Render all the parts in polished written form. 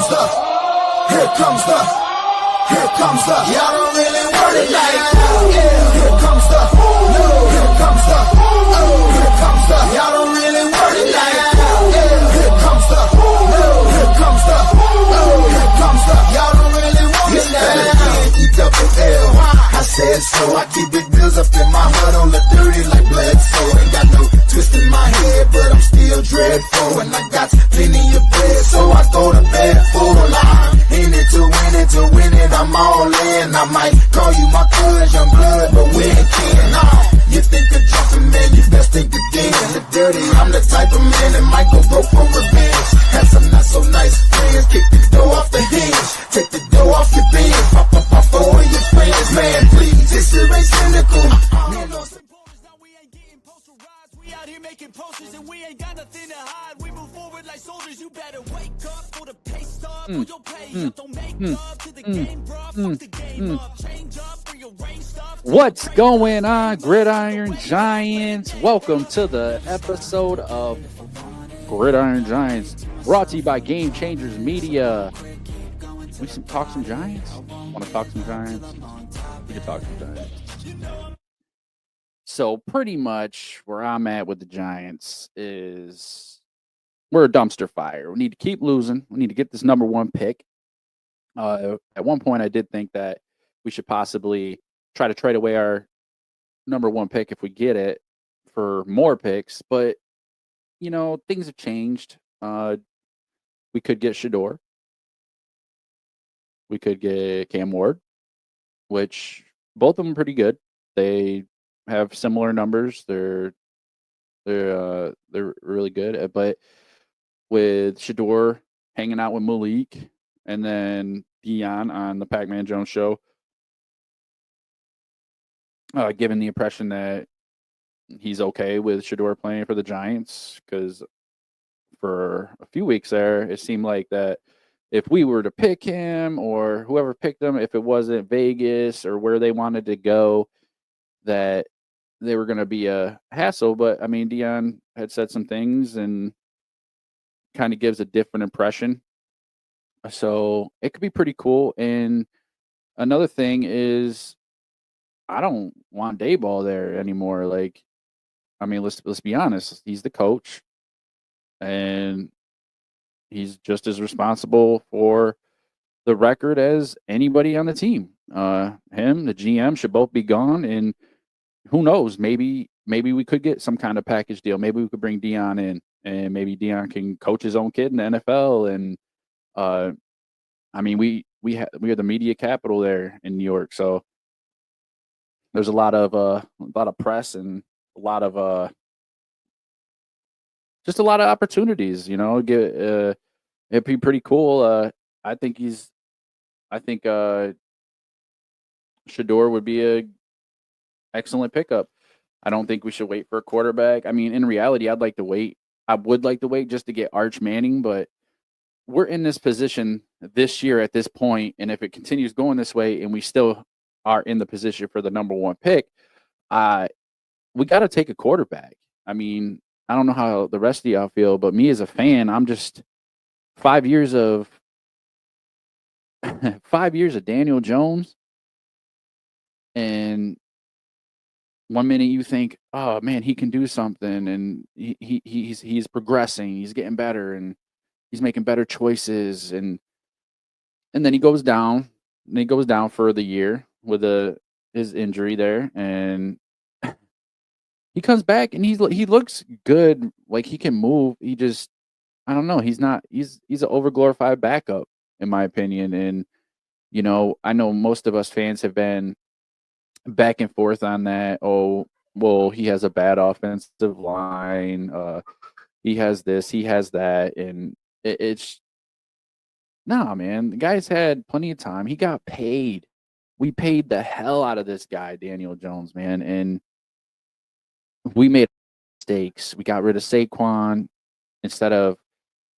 y'all don't really want it like that. Here comes the, y'all don't really want it like that. Here comes the, y'all don't really want it like that. I said so, I keep big bills up in my hood on the dirty like blood, so ain't got no twist in my head, but I'm still dreadful, and I got plenty of bread, so I go to bed full line. In it to win it, I'm all in. I might call you my cuz, young blood, but we ain't kin. You think of jumping, man, you best think again. The dirty, I'm the type of man that might go broke for revenge. Had some not so nice friends, kick the door off the hinge, take the door off your bed, pop four of your friends, man, please, this shit ain't cynical. We ain't getting posterized, we out here making posters and we ain't got nothing to hide. We move forward like soldiers, you better wake up for the pay stub, or you'll pay up, don't make love to the game, bruh, fuck the game up, change up, rearrange stuff. What's going on, Gridiron Giants? Welcome to the episode of Gridiron Giants, brought to you by Game Changers Media. We talk some Giants? Want to talk some Giants? We can talk some Giants. So pretty much where I'm at with the Giants is we're a dumpster fire. We need to keep losing. We need to get this number one pick. At one point, I did think that we should possibly try to trade away our number one pick if we get it for more picks. But, you know, things have changed. We could get Shador. We could get Cam Ward, which both of them are pretty good. They have similar numbers. They're really good. But with Shador hanging out with Malik and then Dion on the Pac-Man Jones show, giving the impression that he's okay with Shador playing for the Giants, because for a few weeks there, it seemed like that if we were to pick him or whoever picked him, if it wasn't Vegas or where they wanted to go, that they were going to be a hassle. But I mean, Dion had said some things and kind of gives a different impression. So it could be pretty cool. And another thing is, I don't want Dayball there anymore. Like, I mean, let's be honest. He's the coach, and he's just as responsible for the record as anybody on the team. Him, the GM, should both be gone. And who knows? Maybe we could get some kind of package deal. Maybe we could bring Dion in, and maybe Dion can coach his own kid in the NFL. And I mean, we are the media capital there in New York, so there's a lot of press and a lot of just a lot of opportunities. You know, it'd be pretty cool. I think Shador would be a excellent pickup. I don't think we should wait for a quarterback. I mean, in reality, I'd like to wait. I would like to wait just to get Arch Manning, but we're in this position this year at this point, and if it continues going this way and we still are in the position for the number one pick, we got to take a quarterback. I mean, I don't know how the rest of y'all feel, but me as a fan, I'm just 5 years of 5 years of Daniel Jones, and 1 minute you think, oh man, he can do something, and he's progressing, he's getting better, and he's making better choices, and then he goes down, for the year with his injury there, and he comes back and he looks good, like he can move. He just, I don't know, he's an overglorified backup in my opinion. And you know, I know most of us fans have been back and forth on that. Oh, well, he has a bad offensive line. He has this, he has that, and it's nah, man. The guy's had plenty of time. He got paid. We paid the hell out of this guy, Daniel Jones, man, and we made mistakes. We got rid of Saquon instead of,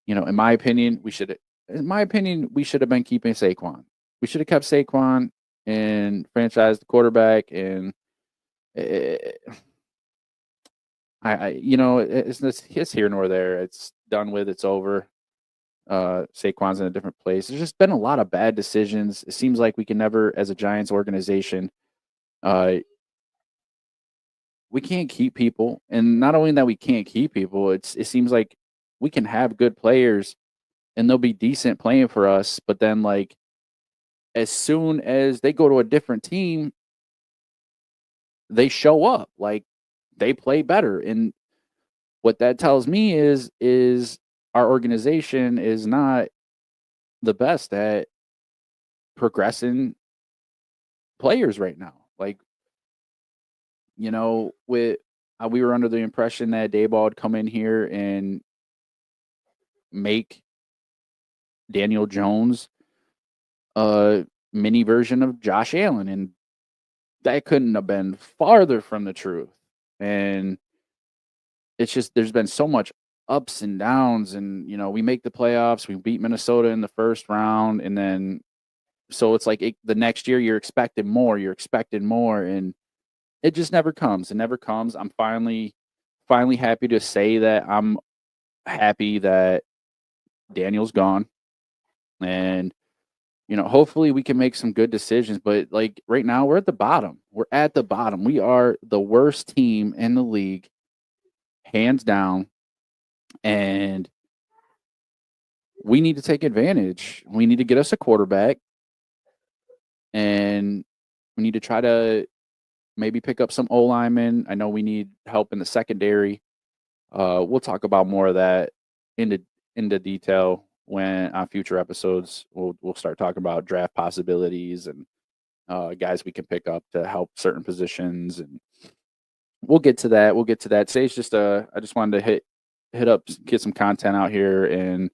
you know, in my opinion, we should have been keeping Saquon. We should have kept Saquon and franchised the quarterback. And you know, it's here nor there. It's done with. It's over. Saquon's in a different place. There's just been a lot of bad decisions. It seems like we can never, as a Giants organization, uh, we can't keep people. And not only that we can't keep people, it seems like we can have good players and they'll be decent playing for us, but then like as soon as they go to a different team, they show up like they play better. And what that tells me is our organization is not the best at progressing players right now. Like, with we were under the impression that Dayball would come in here and make Daniel Jones a mini version of Josh Allen, and that couldn't have been farther from the truth. And it's just there's been so much ups and downs, and we make the playoffs, we beat Minnesota in the first round, and then so it's like the next year you're expecting more, and it just never comes. It never comes. I'm finally happy to say that I'm happy that Daniel's gone, and hopefully we can make some good decisions. But like right now, we're at the bottom. We're at the bottom. We are the worst team in the league, hands down, and we need to take advantage. We need to get us a quarterback, and we need to try to maybe pick up some O linemen. I know we need help in the secondary. We'll talk about more of that into detail when on future episodes. We'll start talking about draft possibilities and guys we can pick up to help certain positions, and we'll get to that. Today it's just I just wanted to hit up, get some content out here, and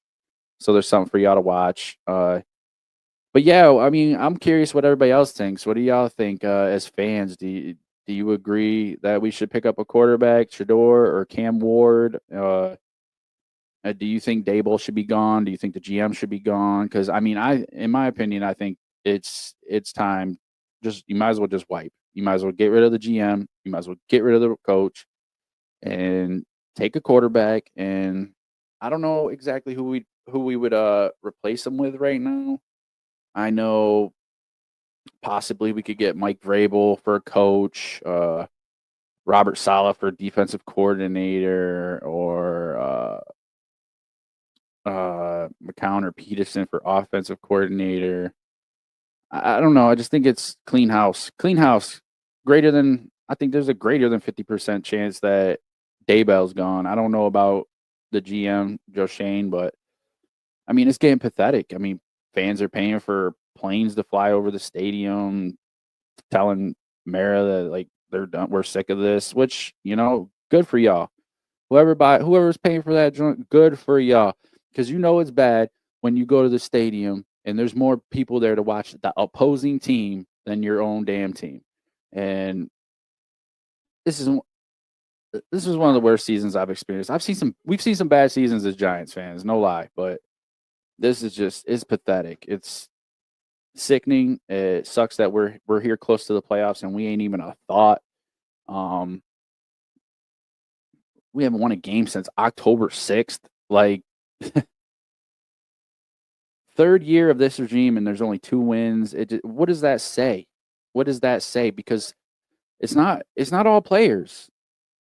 so there's something for y'all to watch. But yeah, I mean, I'm curious what everybody else thinks. What do y'all think as fans? Do you agree that we should pick up a quarterback, Shador or Cam Ward? Do you think Dable should be gone? Do you think the GM should be gone? Because I mean, in my opinion, I think it's time. You might as well just wipe. You might as well get rid of the GM. You might as well get rid of the coach and take a quarterback. And I don't know exactly who we would replace him with right now. I know possibly we could get Mike Vrabel for a coach, Robert Saleh for defensive coordinator, or McCown or Peterson for offensive coordinator. I don't know. I just think it's clean house. Clean house. I think there's a greater than 50% chance that Daybell's gone. I don't know about the GM, Joe Shane, but I mean, it's getting pathetic. I mean, fans are paying for planes to fly over the stadium, telling Mara that like they're done, we're sick of this. Which good for y'all. Whoever's paying for that joint, good for y'all, because it's bad when you go to the stadium and there's more people there to watch the opposing team than your own damn team. And this is one of the worst seasons I've experienced. We've seen some bad seasons as Giants fans, no lie, but this is it's pathetic. It's sickening. It sucks that we're here close to the playoffs and we ain't even a thought. We haven't won a game since October 6th. Like, third year of this regime and there's only 2 wins. What does that say? Because it's not all players.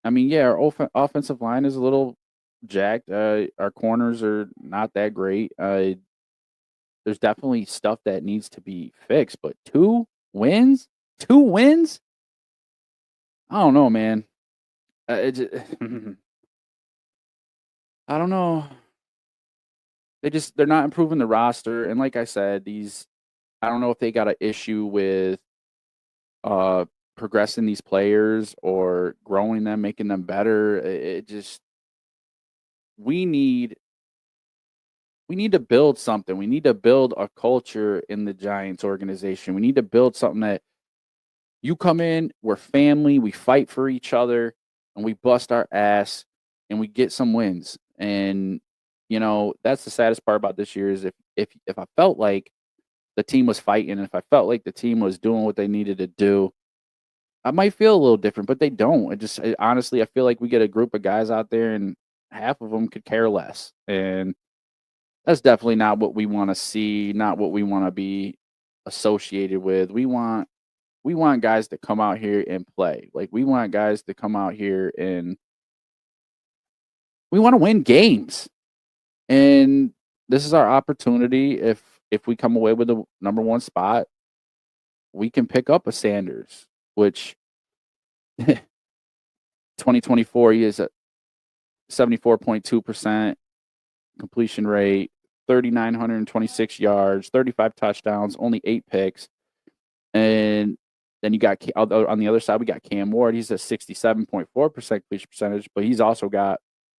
I mean, yeah, our offensive line is a little jacked. Our corners are not that great. There's definitely stuff that needs to be fixed, but 2 wins? 2 wins? I don't know, man. I don't know. They're not improving the roster, and like I said, I don't know if they got an issue with progressing these players or growing them, making them better. We need to build something. We need to build a culture in the Giants organization. We need to build something that you come in, we're family, we fight for each other, and we bust our ass, and we get some wins. And that's the saddest part about this year is if I felt like the team was fighting, if I felt like the team was doing what they needed to do, I might feel a little different, but they don't. Honestly, I feel like we get a group of guys out there and half of them could care less. And That's definitely not what we want to see, not what we want to be associated with. We want guys to come out here and play. Like we want guys to come out here and we want to win games. And this is our opportunity. If we come away with the number one spot, we can pick up a Sanders, which 2024 he is at 74.2% completion rate, 3,926 yards, 35 touchdowns, only 8 picks. And then you got on the other side, we got Cam Ward. He's at 67.4% completion percentage, but he's got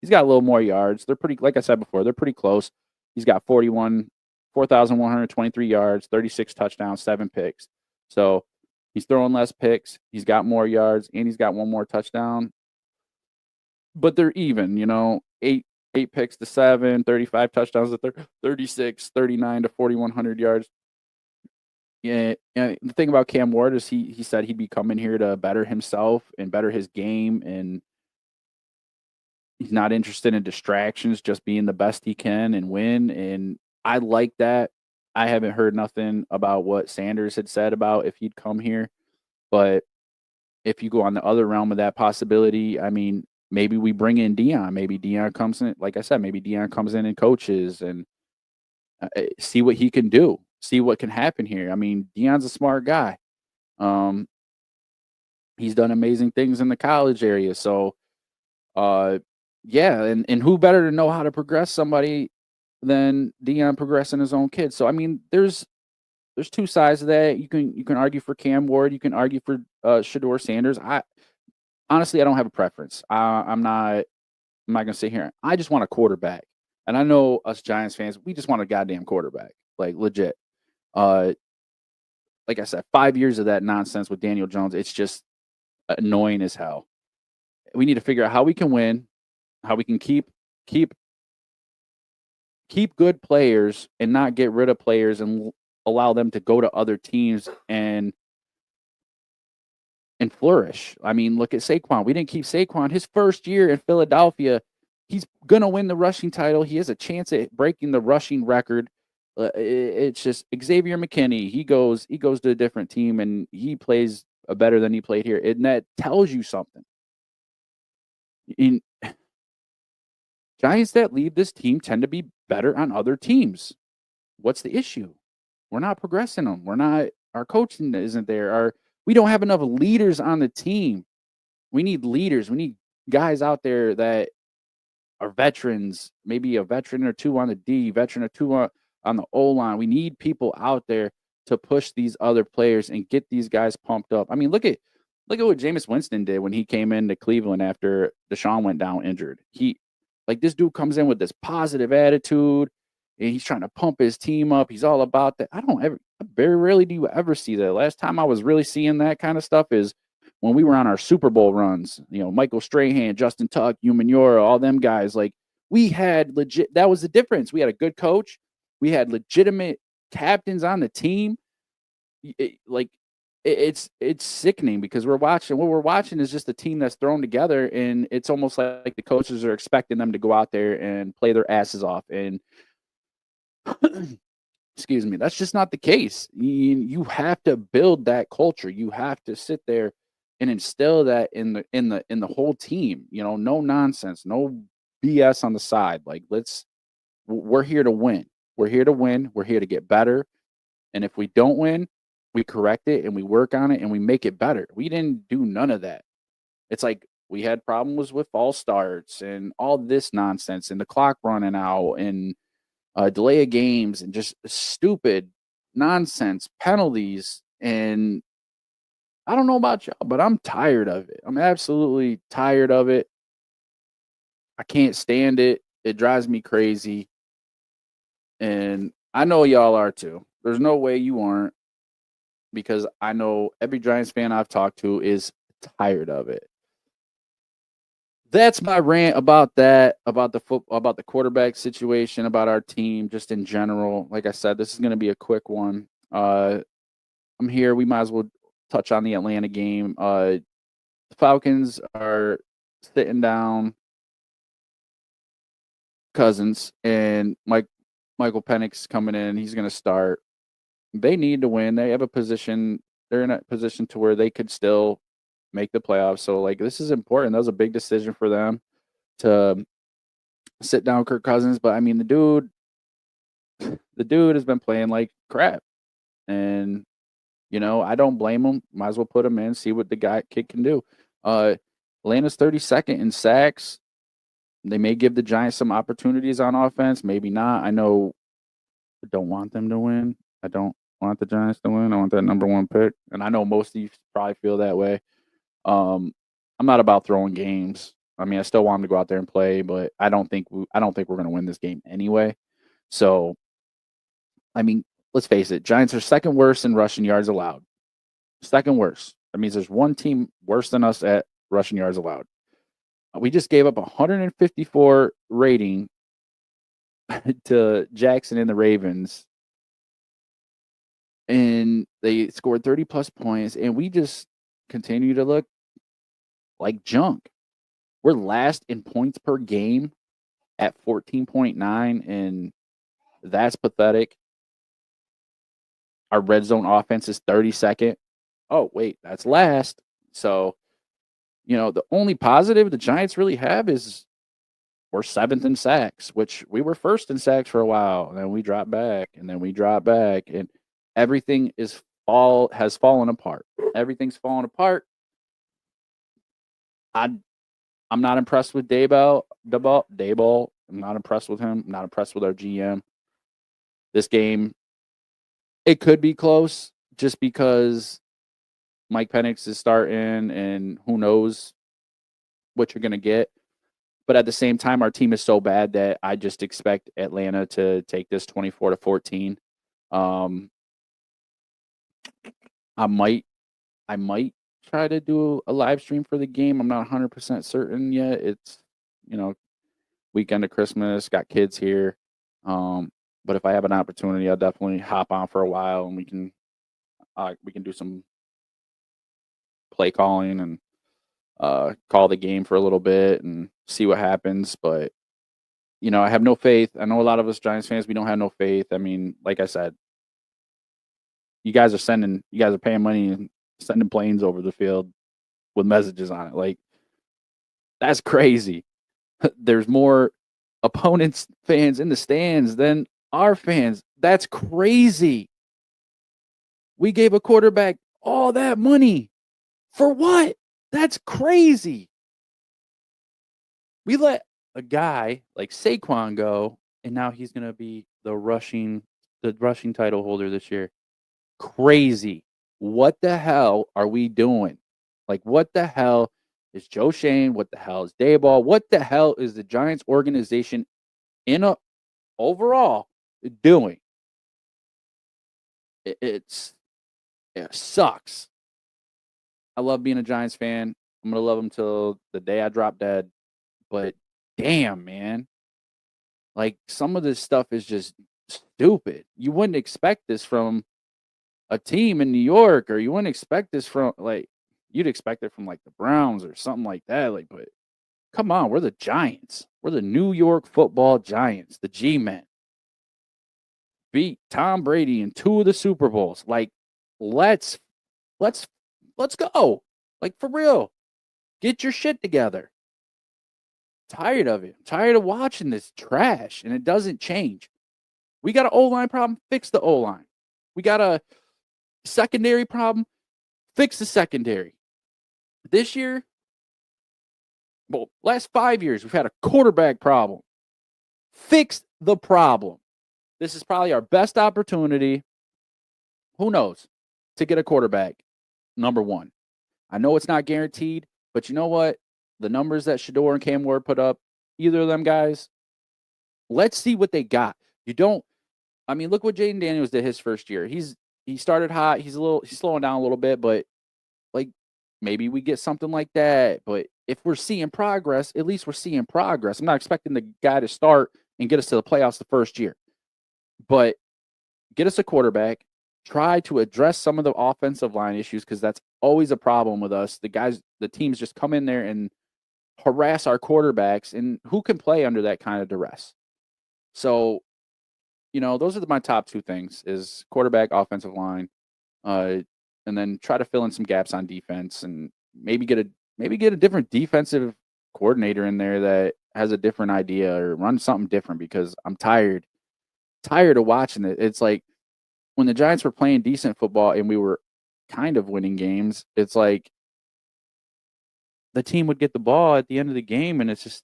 a little more yards. They're pretty, like I said before, they're pretty close. He's got 4,123 yards, 36 touchdowns, 7 picks. So he's throwing less picks. He's got more yards, and he's got one more touchdown. But they're even, 8 picks to 7, 35 touchdowns to 36, 39 to 4,100 yards. Yeah, the thing about Cam Ward is he said he'd be coming here to better himself and better his game, and he's not interested in distractions, just being the best he can and win. And I like that. I haven't heard nothing about what Sanders had said about if he'd come here. But if you go on the other realm of that possibility, I mean, maybe we bring in Dion. Maybe Dion comes in, like I said, maybe Dion comes in and coaches and see what he can do, see what can happen here. I mean, Dion's a smart guy. He's done amazing things in the college area. So, yeah, and who better to know how to progress somebody than Dion progressing his own kids? So, I mean, there's two sides of that. You can argue for Cam Ward. You can argue for Shedeur Sanders. Honestly, I don't have a preference. I'm not gonna sit here. I just want a quarterback, and I know us Giants fans, we just want a goddamn quarterback, like legit. Like I said, 5 years of that nonsense with Daniel Jones, it's just annoying as hell. We need to figure out how we can win, how we can keep good players and not get rid of players and allow them to go to other teams and flourish. I mean, look at Saquon. We didn't keep Saquon. His first year in Philadelphia, he's going to win the rushing title. He has a chance at breaking the rushing record. It's just Xavier McKinney. He goes to a different team and he plays better than he played here. And that tells you something. In Giants that leave this team tend to be better on other teams. What's the issue? We're not progressing them. Our coaching isn't there. We don't have enough leaders on the team. We need leaders. We need guys out there that are veterans, maybe a veteran or two on the D, veteran or two on the O-line. We need people out there to push these other players and get these guys pumped up. I mean, look at what Jameis Winston did when he came into Cleveland after Deshaun went down injured. This dude comes in with this positive attitude, and he's trying to pump his team up. He's all about that. Very rarely do you ever see that. Last time I was really seeing that kind of stuff is when we were on our Super Bowl runs. Michael Strahan, Justin Tuck, Hugh Manura, all them guys. Like, we had legit. That was the difference. We had a good coach. We had legitimate captains on the team. It's sickening because what we're watching is just a team that's thrown together, and it's almost like the coaches are expecting them to go out there and play their asses off. And excuse me, that's just not the case. You have to build that culture. You have to sit there and instill that in the whole team. No nonsense, no BS on the side. Like, we're here to win. We're here to win. We're here to get better. And if we don't win, we correct it and we work on it and we make it better. We didn't do none of that. It's like we had problems with false starts and all this nonsense and the clock running out and delay of games and just stupid nonsense penalties. And I don't know about y'all, but I'm tired of it. I'm absolutely tired of it. I can't stand it. It drives me crazy. And I know y'all are too. There's no way you aren't, because I know every Giants fan I've talked to is tired of it. That's my rant about that, about the quarterback situation, about our team, just in general. Like I said, this is going to be a quick one. I'm here. We might as well touch on the Atlanta game. The Falcons are sitting down Cousins, and Mike Michael Penix coming in. He's going to start. They need to win. They have a position. They're in a position to where they could still make the playoffs. So, like, this is important. That was a big decision for them to sit down Kirk Cousins. But, I mean, the dude has been playing like crap. And, you know, I don't blame him. Might as well put him in, see what the kid can do. Atlanta's 32nd in sacks. They may give the Giants some opportunities on offense, maybe not. I know I don't want them to win. I don't want the Giants to win. I want that number 1 pick. And I know most of you probably feel that way. I'm not about throwing games. I mean, I still want them to go out there and play, but I don't think we're going to win this game anyway. So, I mean, let's face it. Giants are second worst in rushing yards allowed. Second worst. That means there's one team worse than us at rushing yards allowed. We just gave up 154 rating to Jackson and the Ravens. And they scored 30-plus points, and we just continue to look like junk. We're last in points per game at 14.9, and that's pathetic. Our red zone offense is 32nd. Oh, wait, that's last. So, you know, the only positive the Giants really have is we're 7th in sacks, which we were 1st in sacks for a while. And then we dropped back, and then we dropped back, and everything has fallen apart. Everything's fallen apart. I'm not impressed with Daboll. I'm not impressed with him. I'm not impressed with our GM. This game, it could be close just because Mike Penix is starting, and who knows what you're going to get. But at the same time, our team is so bad that I just expect Atlanta to take this 24-14. I might try to do a live stream for the game. I'm not 100% certain yet. It's, you know, weekend of Christmas, got kids here. But if I have an opportunity, I'll definitely hop on for a while, and we can do some play calling and call the game for a little bit and see what happens. But, you know, I have no faith. I know a lot of us Giants fans, we don't have no faith. I mean, like I said, you guys are paying money and sending planes over the field with messages on it. Like, that's crazy. There's more opponents' fans in the stands than our fans. That's crazy. We gave a quarterback all that money. For what? That's crazy. We let a guy like Saquon go, and now he's going to be the rushing title holder this year. Crazy. What the hell are we doing? Like, what the hell is Joe Shane? What the hell is Daboll? What the hell is the Giants organization overall doing? It sucks. I love being a Giants fan. I'm going to love them till the day I drop dead. But damn, man. Like, some of this stuff is just stupid. You wouldn't expect this from a team in New York, or you wouldn't expect this from, like, you'd expect it from, like, the Browns or something like that. Like, but come on, we're the Giants. We're the New York Football Giants, the G-Men. Beat Tom Brady in 2 of the Super Bowls. Like, let's go. Like, for real. Get your shit together. Tired of it. I'm tired of watching this trash, and it doesn't change. We got an O-line problem, fix the O-line. We got a secondary problem, fix the secondary. This year, well, last 5 years, we've had a quarterback problem. Fix the problem. This is probably our best opportunity, who knows, to get a quarterback, number 1. I know it's not guaranteed, but you know what? The numbers that Shador and Cam Ward put up, either of them guys, let's see what they got. Look what Jaden Daniels did his first year. He started hot. He's slowing down a little bit, but like, maybe we get something like that. But if we're seeing progress, at least we're seeing progress. I'm not expecting the guy to start and get us to the playoffs the first year. But get us a quarterback. Try to address some of the offensive line issues, because that's always a problem with us. The teams just come in there and harass our quarterbacks, and who can play under that kind of duress? So, those are my top two things: is quarterback, offensive line, and then try to fill in some gaps on defense, and maybe get a different defensive coordinator in there that has a different idea or run something different, because I'm tired of watching it. It's like when the Giants were playing decent football and we were kind of winning games, it's like the team would get the ball at the end of the game and it's just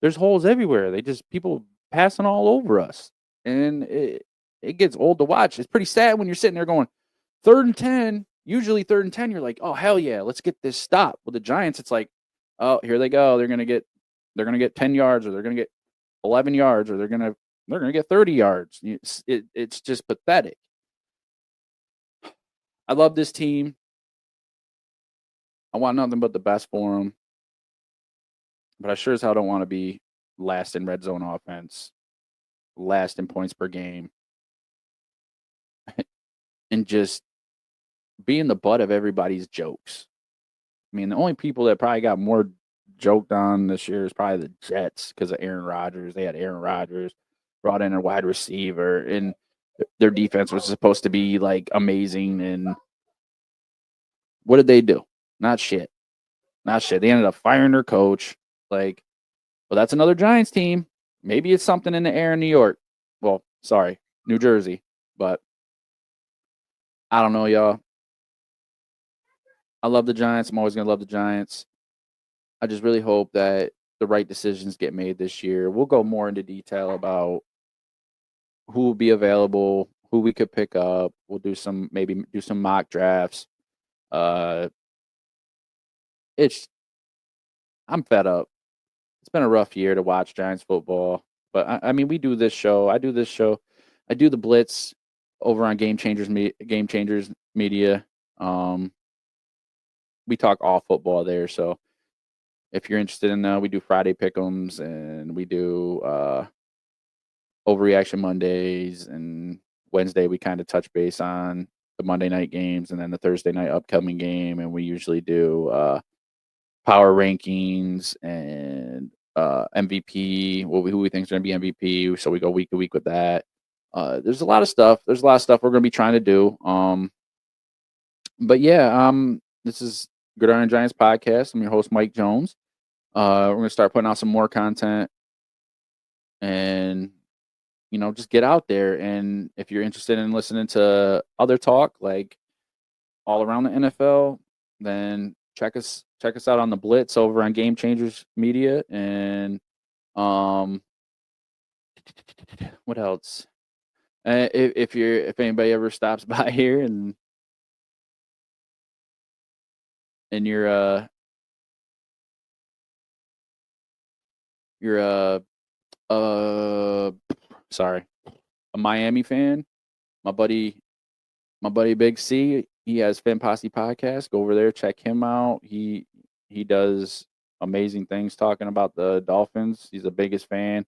there's holes everywhere. People passing all over us. And it gets old to watch. It's pretty sad when you're sitting there going, 3rd and 10, usually 3rd and 10, you're like, oh hell yeah, let's get this stop. With the Giants, it's like, oh, here they go. They're gonna get 10 yards, or they're gonna get 11 yards, or they're gonna get 30 yards. It's just pathetic. I love this team. I want nothing but the best for them. But I sure as hell don't want to be last in red zone offense, last in points per game, and just being the butt of everybody's jokes. I mean, the only people that probably got more joked on this year is probably the Jets because of Aaron Rodgers. They had Aaron Rodgers, brought in a wide receiver, and their defense was supposed to be like amazing. And what did they do? Not shit. Not shit. They ended up firing their coach. Like, well, that's another Giants team. Maybe it's something in the air in New York. Well, sorry, New Jersey. But I don't know, y'all. I love the Giants. I'm always going to love the Giants. I just really hope that the right decisions get made this year. We'll go more into detail about who will be available, who we could pick up. We'll maybe do some mock drafts. I'm fed up. It's been a rough year to watch Giants football. But I mean, we do this show. I do this show. I do the Blitz over on Game Changers Media. We talk all football there. So if you're interested in that, we do Friday Pick'ems, and we do Overreaction Mondays, and Wednesday we kind of touch base on the Monday night games, and then the Thursday night upcoming game, and we usually do power rankings and MVP, who we think is going to be MVP. So we go week to week with that. There's a lot of stuff. We're going to be trying to do. But yeah, this is Gridiron Giants podcast. I'm your host, Mike Jones. We're going to start putting out some more content, and just get out there. And if you're interested in listening to other talk, like all around the NFL, then check us out on the Blitz over on Game Changers Media. And what else? If anybody ever stops by here and you're sorry, a Miami fan, my buddy Big C, he has Fan Posse podcast. Go over there, check him out. He does amazing things talking about the Dolphins. He's the biggest fan.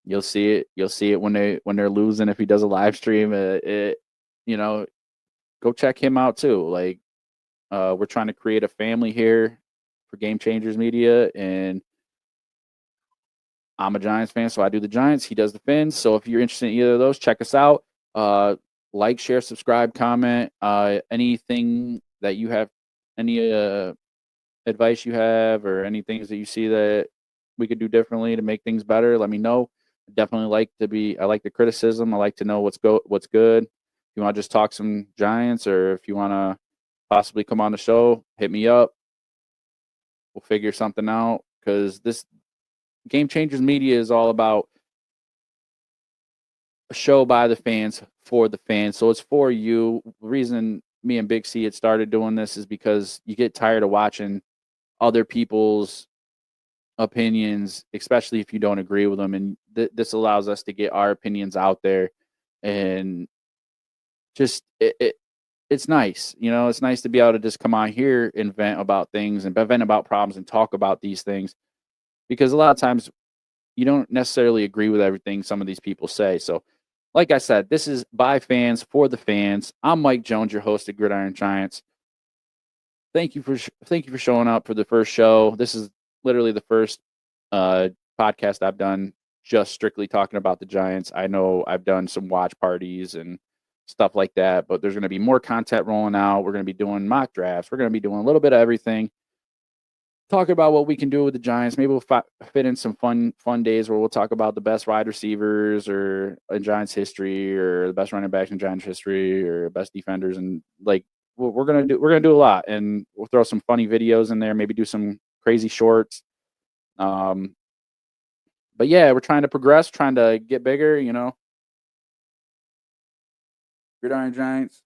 You'll see it when they're losing. If he does a live stream, go check him out too. Like, we're trying to create a family here for Game Changers Media, and I'm a Giants fan, so I do the Giants. He does the Fins. So if you're interested in either of those, check us out. Like, share, subscribe, comment. Anything that you have, any advice you have, or any things that you see that we could do differently to make things better, let me know. Definitely I like the criticism. I like to know what's good. If you want to just talk some Giants, or if you want to possibly come on the show, hit me up. We'll figure something out, because this Game Changers Media is all about a show by the fans for the fans. So it's for you. The reason me and Big C had started doing this is because you get tired of watching other people's opinions, especially if you don't agree with them. And this allows us to get our opinions out there, and just it's nice. It's nice to be able to just come on here and vent about things, and vent about problems, and talk about these things, because a lot of times you don't necessarily agree with everything some of these people say. So like I said, this is by fans for the fans. I'm Mike Jones, your host of Gridiron Giants. Thank you for showing up for the first show. This is literally the first podcast I've done just strictly talking about the Giants. I know I've done some watch parties and stuff like that, but there's going to be more content rolling out. We're going to be doing mock drafts. We're going to be doing a little bit of everything. Talk about what we can do with the Giants. Maybe we'll fit in some fun days where we'll talk about the best wide receivers or in Giants history, or the best running backs in Giants history, or best defenders, and like we're gonna do a lot, and we'll throw some funny videos in there. Maybe do some crazy shorts. But yeah, we're trying to progress, trying to get bigger. Gridiron Giants.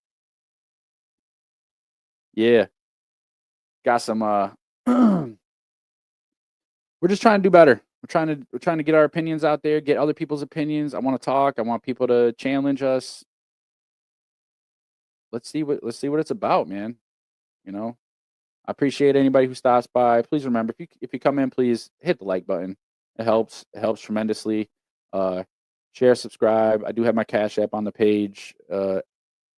Yeah, got some. We're just trying to do better. We're trying to get our opinions out there, get other people's opinions. I want to talk. I want people to challenge us. Let's see what it's about, man. I appreciate anybody who stops by. Please remember, if you come in, please hit the like button. It helps. It helps tremendously. Share, subscribe. I do have my Cash App on the page.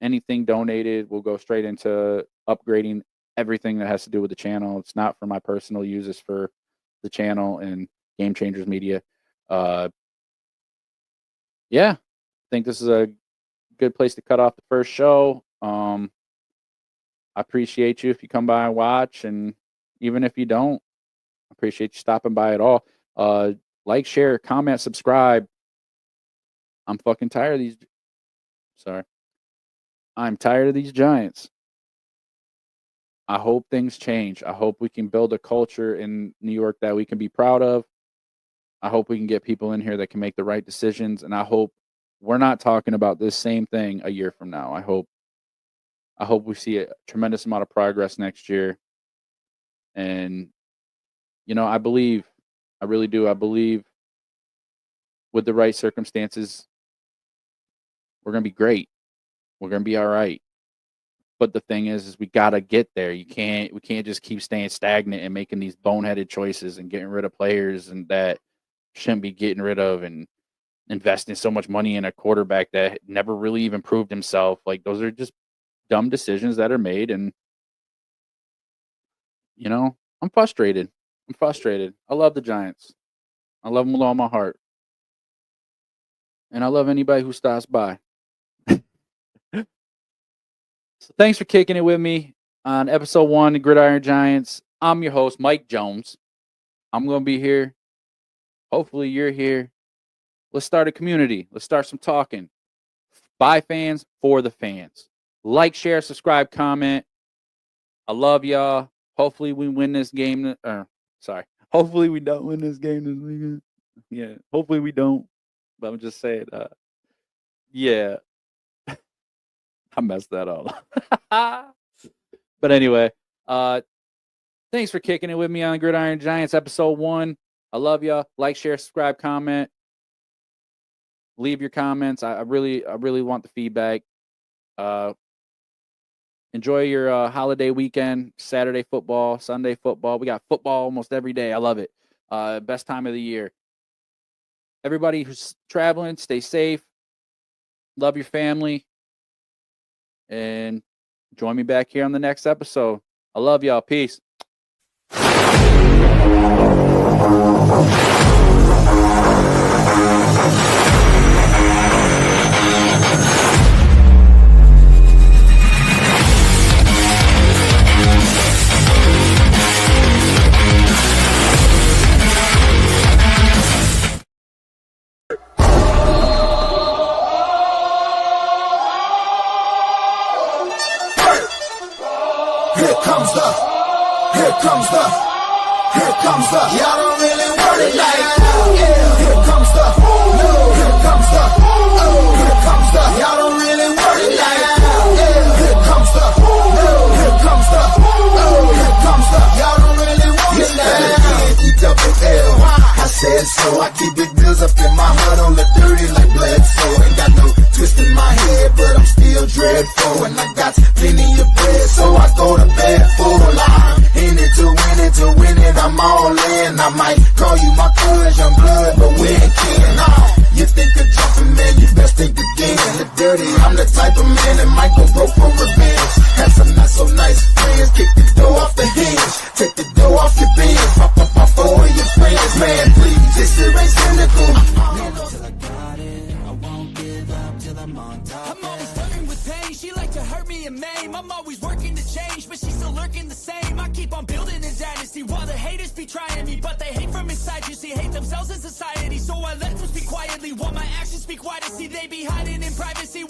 Anything donated will go straight into upgrading everything that has to do with the channel. It's not for my personal use. It's for the channel and Game Changers Media. Yeah, I think this is a good place to cut off the first show. I appreciate you if you come by and watch, and even if you don't, I appreciate you stopping by at all. Like, share, comment, subscribe. I'm fucking tired of these. Sorry. I'm tired of these Giants. I hope things change. I hope we can build a culture in New York that we can be proud of. I hope we can get people in here that can make the right decisions. And I hope we're not talking about this same thing a year from now. I hope we see a tremendous amount of progress next year. And, I believe, I really do. I believe with the right circumstances, we're going to be great. We're going to be all right. But the thing is we got to get there. We can't just keep staying stagnant and making these boneheaded choices and getting rid of players and that shouldn't be getting rid of, and investing so much money in a quarterback that never really even proved himself. Like, those are just dumb decisions that are made. And, I'm frustrated. I love the Giants. I love them with all my heart. And I love anybody who stops by. So thanks for kicking it with me on episode 1 of Gridiron Giants. I'm your host, Mike Jones. I'm going to be here. Hopefully you're here. Let's start a community. Let's start some talking. By fans, for the fans. Like, share, subscribe, comment. I love y'all. Hopefully we win this game. Hopefully we don't win this game this weekend. Yeah, hopefully we don't. But I'm just saying, yeah. I messed that all up. But anyway, thanks for kicking it with me on Gridiron Giants episode 1. I love y'all. Like, share, subscribe, comment. Leave your comments. I really want the feedback. Enjoy your holiday weekend. Saturday football, Sunday football. We got football almost every day. I love it. Best time of the year. Everybody who's traveling, stay safe. Love your family. And join me back here on the next episode. I love y'all. Peace. Here comes the, y'all don't really want it like that. Here comes the, here comes the, here comes the, y'all don't really want it like that. Here comes the, here comes the, here comes the, y'all don't really want it like that. E-double-L, I said so, I keep big bills up in my hood on the dirty like Bledsoe. Ain't got no twist in my head, but I'm still dreadful. And I got plenty of bread, so I go to bed full. I'm in it to win it, I'm all in. I might call you my cuz, young blood, but we ain't kin. You think of jumping, man, you best think again. The dirty, I'm the type of man that might go broke for revenge. Had some not so nice friends, kick the door off the hinge. Take the door off your bins, pop up my phone of your friends. Man, please, this shit ain't cynical. I'm on top. I'm always flirting with pain, she like to hurt me and maim. I'm always working to change, but she's still lurking the same. I keep on building a dynasty while the haters be trying me, but they hate from inside. You see, hate themselves in society, so I let them speak quietly while my actions speak wider. See, they be hiding in privacy.